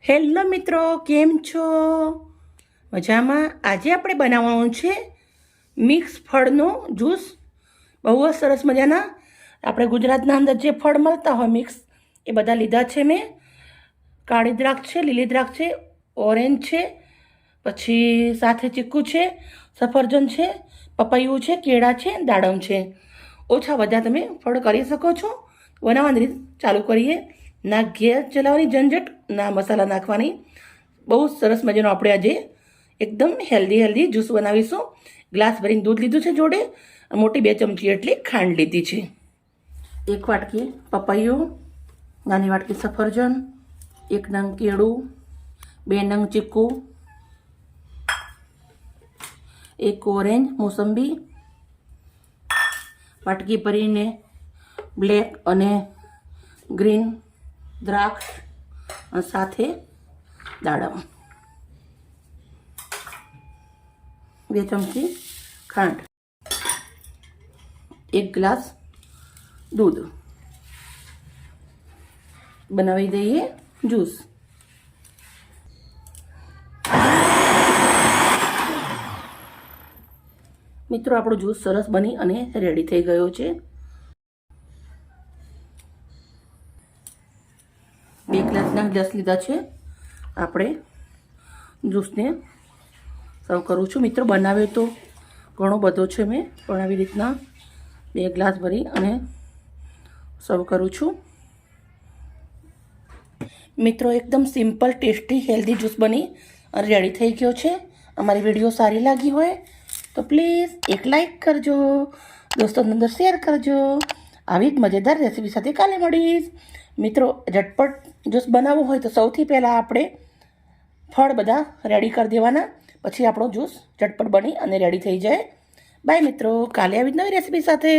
Hello મિત્રો, કેમ છો? મજામાં? આજે આપણે બનાવવાનું છે મિક્સ ફળનો જ્યુસ. બહુ જ સરસ મજાના આપણે ગુજરાતના અંદર જે ફળ મળતા હોય મિક્સ એ બધા લીધા છે મેં. કાળી દ્રાક્ષ છે, લીલી દ્રાક્ષ છે, ઓરેન્જ છે, પછી સાથે ચીકુ છે, સફરજન છે, પપૈયું છે, કેળા છે, દાડમ છે. ઓછા બધા તમે ફળ કરી શકો છો. બનાવવાની રીત ચાલુ કરીએ. ના ગેસ ચલાવવાની ઝંઝટ, ના મસાલા નાખવાની. બહુ સરસ મજાનો આપણે આજે એકદમ હેલ્ધી જ્યુસ બનાવીશું. ગ્લાસ ભરીને દૂધ લીધું છે, જોડે મોટી 2 ચમચી એટલી ખાંડ લીધી છે. 1 વાટકી પપૈયું, નાની વાટકી સફરજન, 1 નંગ કેળું, 2 નંગ ચીકુ, 1 ઓરેન્જ મોસંબી, વાટકી ભરીને બ્લેક અને ગ્રીન દ્રાક્ષ અને સાથે દાડમ, 2 ચમચી ખાંડ, 1 ગ્લાસ દૂધ. બનાવી દઈએ જ્યુસ. મિત્રો, આપણો જ્યુસ સરસ બની અને રેડી થઈ ગયો છે. 2 ગ્લાસના ગ્લાસ લીધા છે. આપણે જ્યુસને સર્વ કરું છું. મિત્રો, બનાવ્યો તો ઘણો બધો છે, મેં પણ આવી રીતના 2 ગ્લાસ ભરી અને સર્વ કરું છું. મિત્રો, એકદમ સિમ્પલ, ટેસ્ટી, હેલ્ધી જ્યુસ બની અને રેડી થઈ ગયો છે. અમારી વિડીયો સારી લાગી હોય તો પ્લીઝ એક લાઈક કરજો, દોસ્તોની અંદર શેર કરજો. આવી જ મજેદાર રેસીપી સાથે કાલે મળીશ. મિત્રો, ઝટપટ જ્યુસ બનાવવું હોય તો સૌથી પહેલાં આપણે ફળ બધા રેડી કરી દેવાના, પછી આપણો જ્યુસ ઝટપટ બની અને રેડી થઈ જાય. બાય મિત્રો, કાલે આવી જ નવી રેસીપી સાથે.